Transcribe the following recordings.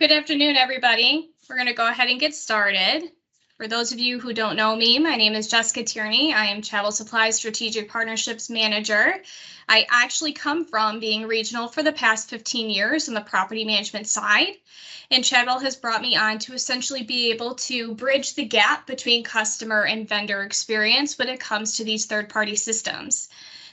Good afternoon, everybody. We're going to go ahead and get started. For those of you who don't know me, my name is Jessica Tierney. I am Chadwell Supply's Strategic Partnerships Manager. I actually come from being regional for the past 15 years on the property management side, and Chadwell has brought me on to essentially be able to bridge the gap between customer and vendor experience when it comes to these third-party systems.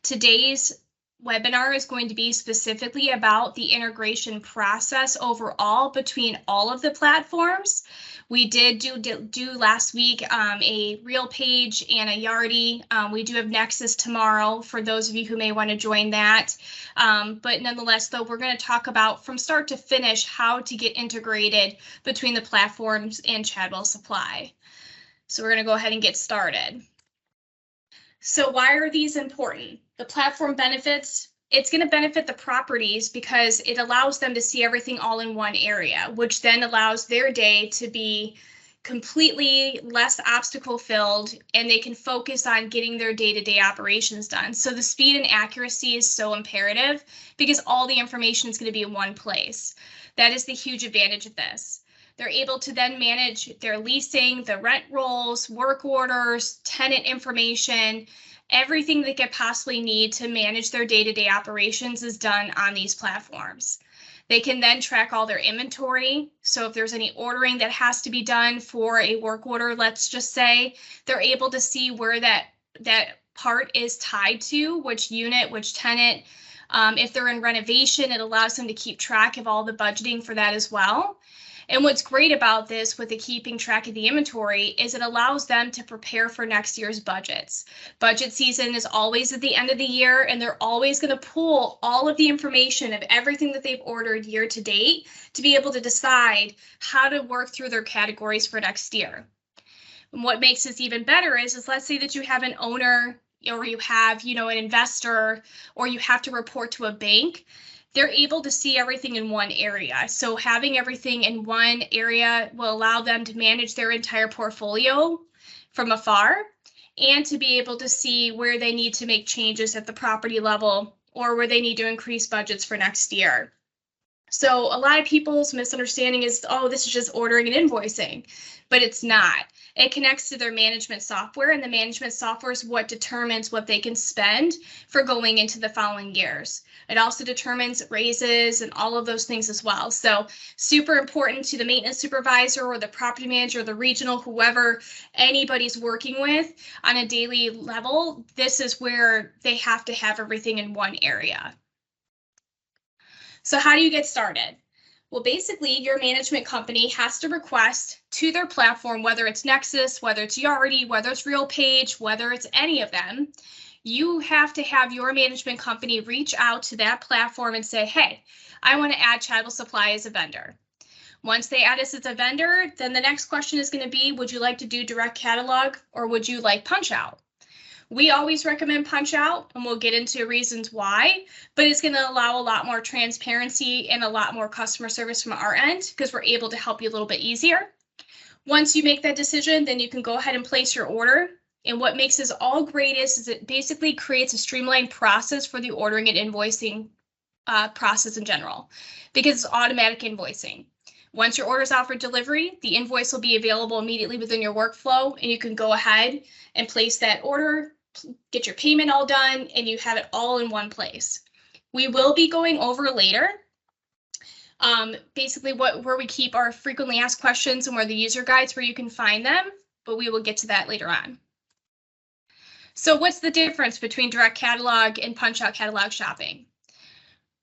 Today's webinar is going to be specifically about the integration process overall between all of the platforms. We did do last week a RealPage and a Yardi. We do have Nexus tomorrow for those of you who may want to join that. But nonetheless, though, we're going to talk about from start to finish how to get integrated between the platforms and Chadwell Supply. So we're going to go ahead and get started. So why are these important? The platform benefits, it's going to benefit the properties because it allows them to see everything all in one area, which then allows their day to be completely less obstacle filled, and they can focus on getting their day-to-day operations done. So the speed and accuracy is so imperative because all the information is going to be in one place. That is the huge advantage of this. They're able to then manage their leasing, the rent rolls, work orders, tenant information. Everything they could possibly need to manage their day-to-day operations is done on these platforms. They can then track all their inventory. So if there's any ordering that has to be done for a work order, let's just say, they're able to see where that part is tied to, which unit, which tenant. If they're in renovation, it allows them to keep track of all the budgeting for that as well. And what's great about this with the keeping track of the inventory is it allows them to prepare for next year's budgets. Budget season is always at the end of the year, and they're always going to pull all of the information of everything that they've ordered year to date to be able to decide how to work through their categories for next year. And what makes this even better is let's say that you have an owner or you have, an investor, or you have to report to a bank. They're able to see everything in one area. So having everything in one area will allow them to manage their entire portfolio from afar and to be able to see where they need to make changes at the property level or where they need to increase budgets for next year. So a lot of people's misunderstanding is, oh, this is just ordering and invoicing, but it's not. It connects to their management software, and the management software is what determines what they can spend for going into the following years. It also determines raises and all of those things as well. So super important to the maintenance supervisor or the property manager, or the regional, whoever anybody's working with on a daily level. This is where they have to have everything in one area. So how do you get started? Well, basically, your management company has to request to their platform, whether it's Nexus, whether it's Yardi, whether it's RealPage, whether it's any of them, you have to have your management company reach out to that platform and say, hey, I want to add Chadwell Supply as a vendor. Once they add us as a vendor, then the next question is going to be, would you like to do direct catalog or would you like punch out? We always recommend punch out, and we'll get into reasons why, but it's going to allow a lot more transparency and a lot more customer service from our end because we're able to help you a little bit easier. Once you make that decision, then you can go ahead and place your order. And what makes this all great is it basically creates a streamlined process for the ordering and invoicing process in general, because it's automatic invoicing. Once your order is out for delivery, the invoice will be available immediately within your workflow, and you can go ahead and place that order, get your payment all done, and you have it all in one place. We will be going over later basically where we keep our frequently asked questions and where the user guides where you can find them, but we will get to that later on. So what's the difference between direct catalog and punch out catalog shopping?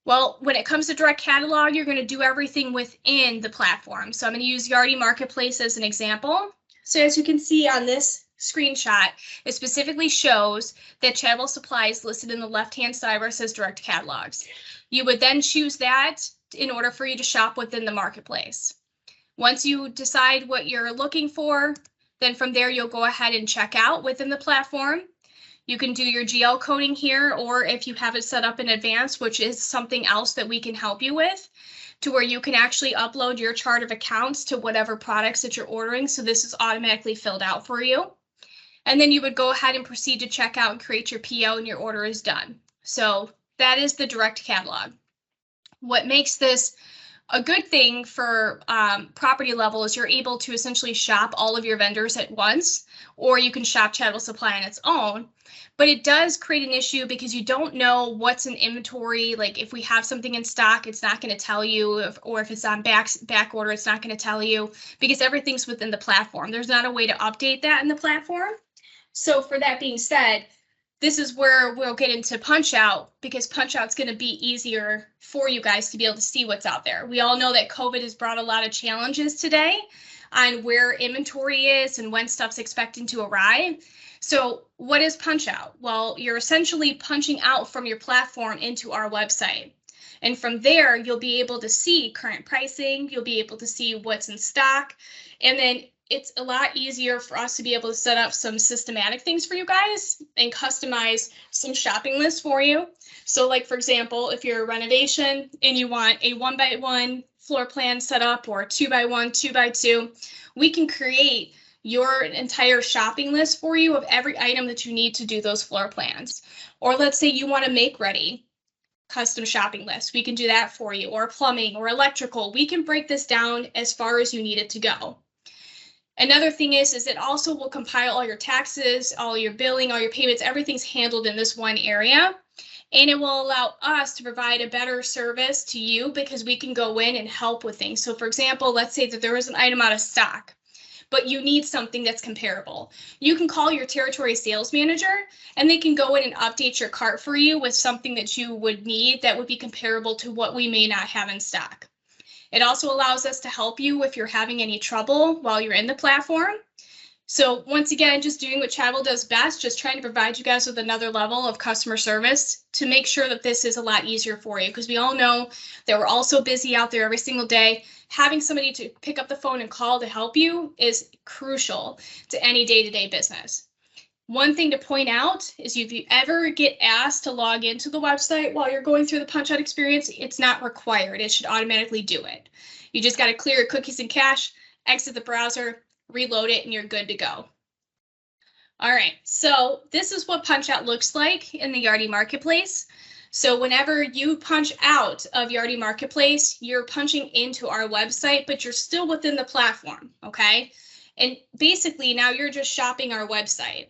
Well, when it comes to direct catalog, you're going to do everything within the platform. So I'm going to use Yardi Marketplace as an example. So as you can see on this screenshot, it specifically shows that Chadwell Supply is listed in the left-hand side where it says direct catalogs. You would then choose that in order for you to shop within the marketplace. Once you decide what you're looking for, then from there you'll go ahead and check out within the platform. You can do your GL coding here, or if you have it set up in advance, which is something else that we can help you with, to where you can actually upload your chart of accounts to whatever products that you're ordering. So this is automatically filled out for you. And then you would go ahead and proceed to check out and create your PO, and your order is done. So that is the direct catalog. What makes this A good thing for property level is you're able to essentially shop all of your vendors at once, or you can shop Chadwell Supply on its own. But it does create an issue because you don't know what's in inventory. Like if we have something in stock, it's not going to tell you, or if it's on back order, it's not going to tell you because everything's within the platform. There's not a way to update that in the platform. So for that being said, this is where we'll get into punch out because punch out's going to be easier for you guys to be able to see what's out there. We all know that COVID has brought a lot of challenges today on where inventory is and when stuff's expecting to arrive. So what is punch out? Well, you're essentially punching out from your platform into our website. And from there, you'll be able to see current pricing. You'll be able to see what's in stock. And then it's a lot easier for us to be able to set up some systematic things for you guys and customize some shopping lists for you. So like, for example, if you're a renovation and you want a 1x1 floor plan set up or 2x1, 2x2, we can create your entire shopping list for you of every item that you need to do those floor plans. Or let's say you want to make ready custom shopping list. We can do that for you, or plumbing or electrical. We can break this down as far as you need it to go. Another thing is it also will compile all your taxes, all your billing, all your payments, everything's handled in this one area. And it will allow us to provide a better service to you because we can go in and help with things. So for example, let's say that there is an item out of stock, but you need something that's comparable. You can call your territory sales manager and they can go in and update your cart for you with something that you would need that would be comparable to what we may not have in stock. It also allows us to help you if you're having any trouble while you're in the platform. So once again, just doing what Chadwell does best, just trying to provide you guys with another level of customer service to make sure that this is a lot easier for you, because we all know that we're all so busy out there every single day. Having somebody to pick up the phone and call to help you is crucial to any day-to-day business. One thing to point out is if you ever get asked to log into the website while you're going through the punch out experience, it's not required. It should automatically do it. You just got to clear your cookies and cache, exit the browser, reload it, and you're good to go. All right, so this is what punch out looks like in the Yardi Marketplace. So whenever you punch out of Yardi Marketplace, you're punching into our website, but you're still within the platform, okay? And basically now you're just shopping our website.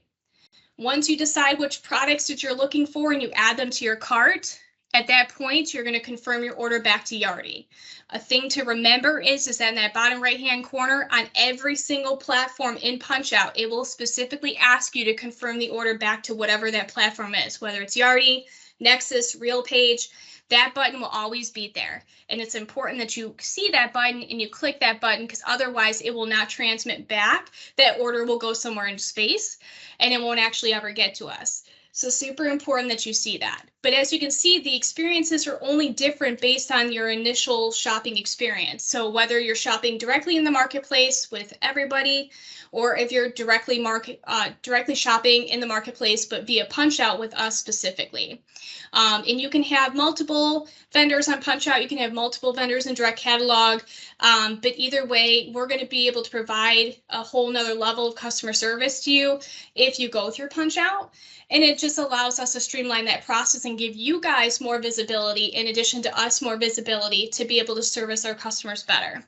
Once you decide which products that you're looking for and you add them to your cart, at that point, you're going to confirm your order back to Yardi. A thing to remember is that in that bottom right-hand corner on every single platform in PunchOut, it will specifically ask you to confirm the order back to whatever that platform is, whether it's Yardi, Nexus, RealPage. That button will always be there. And it's important that you see that button and you click that button because otherwise it will not transmit back. That order will go somewhere in space and it won't actually ever get to us. So super important that you see that. But as you can see, the experiences are only different based on your initial shopping experience. So whether you're shopping directly in the marketplace with everybody, or if you're directly shopping in the marketplace, but via PunchOut with us specifically. And you can have multiple vendors on PunchOut. You can have multiple vendors in direct catalog. But either way, we're going to be able to provide a whole nother level of customer service to you if you go through PunchOut. And it just allows us to streamline that process and give you guys more visibility in addition to us more visibility to be able to service our customers better.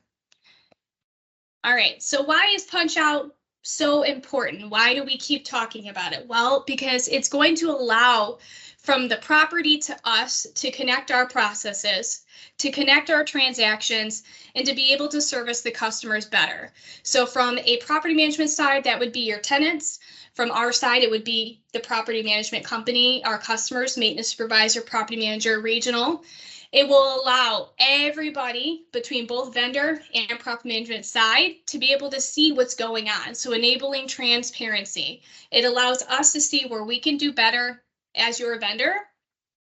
All right, so why is PunchOut so important? Why do we keep talking about it? Well, because it's going to allow from the property to us to connect our processes, to connect our transactions, and to be able to service the customers better. So from a property management side, that would be your tenants. From our side, it would be the property management company, our customers, maintenance supervisor, property manager, regional. It will allow everybody between both vendor and property management side to be able to see what's going on. So enabling transparency. It allows us to see where we can do better as your vendor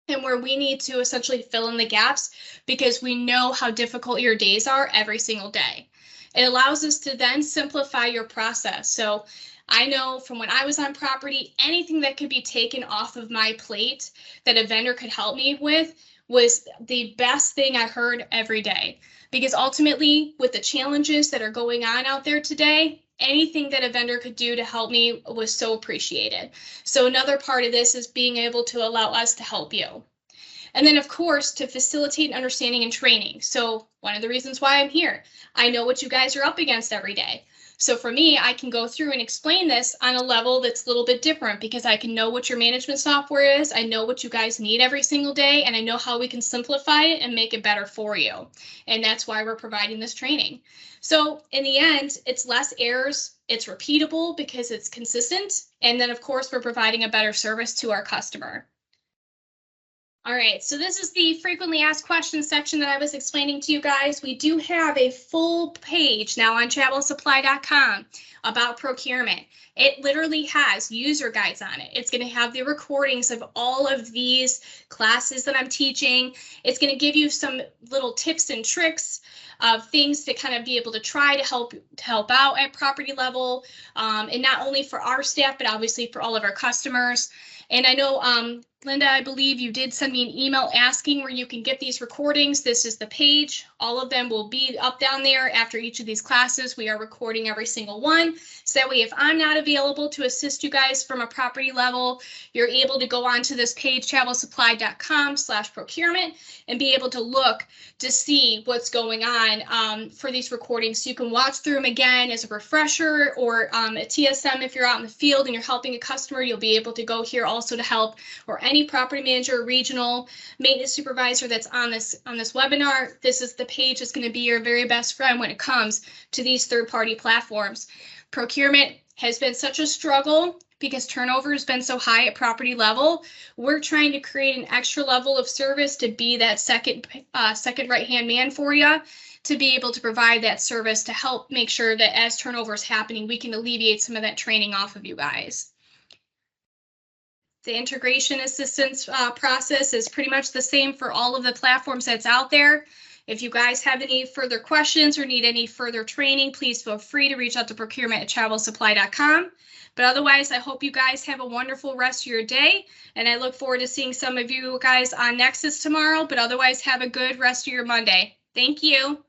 and where we need to essentially fill in the gaps because we know how difficult your days are every single day. It allows us to then simplify your process. So I know from when I was on property, anything that could be taken off of my plate that a vendor could help me with was the best thing I heard every day. Because ultimately, with the challenges that are going on out there today, anything that a vendor could do to help me was so appreciated. So another part of this is being able to allow us to help you. And then, of course, to facilitate understanding and training. So one of the reasons why I'm here, I know what you guys are up against every day. So for me, I can go through and explain this on a level that's a little bit different because I can know what your management software is. I know what you guys need every single day, and I know how we can simplify it and make it better for you. And that's why we're providing this training. So in the end, it's less errors. It's repeatable because it's consistent. And then, of course, we're providing a better service to our customer. All right, so this is the frequently asked questions section that I was explaining to you guys. We do have a full page now on chadwellsupply.com about procurement. It literally has user guides on it. It's going to have the recordings of all of these classes that I'm teaching. It's going to give you some little tips and tricks of things to kind of be able to try to help out at property level, and not only for our staff, but obviously for all of our customers. And I know, Linda, I believe you did send me an email asking where you can get these recordings. This is the page. All of them will be up down there after each of these classes. We are recording every single one. So that way, if I'm not available to assist you guys from a property level, you're able to go onto this page, chadwellsupply.com/procurement, and be able to look to see what's going on for these recordings. So you can watch through them again as a refresher, or a TSM if you're out in the field and you're helping a customer, you'll be able to go here also to help, or any property manager, regional maintenance supervisor that's on this webinar. This is the page that's going to be your very best friend when it comes to these third-party platforms. Procurement has been such a struggle because turnover has been so high at property level. We're trying to create an extra level of service to be that second right-hand man for you, to be able to provide that service to help make sure that as turnover is happening, we can alleviate some of that training off of you guys. The integration assistance process is pretty much the same for all of the platforms that's out there. If you guys have any further questions or need any further training, please feel free to reach out to procurement@chadwellsupply.com. But otherwise, I hope you guys have a wonderful rest of your day, and I look forward to seeing some of you guys on Nexus tomorrow. But otherwise, have a good rest of your Monday. Thank you.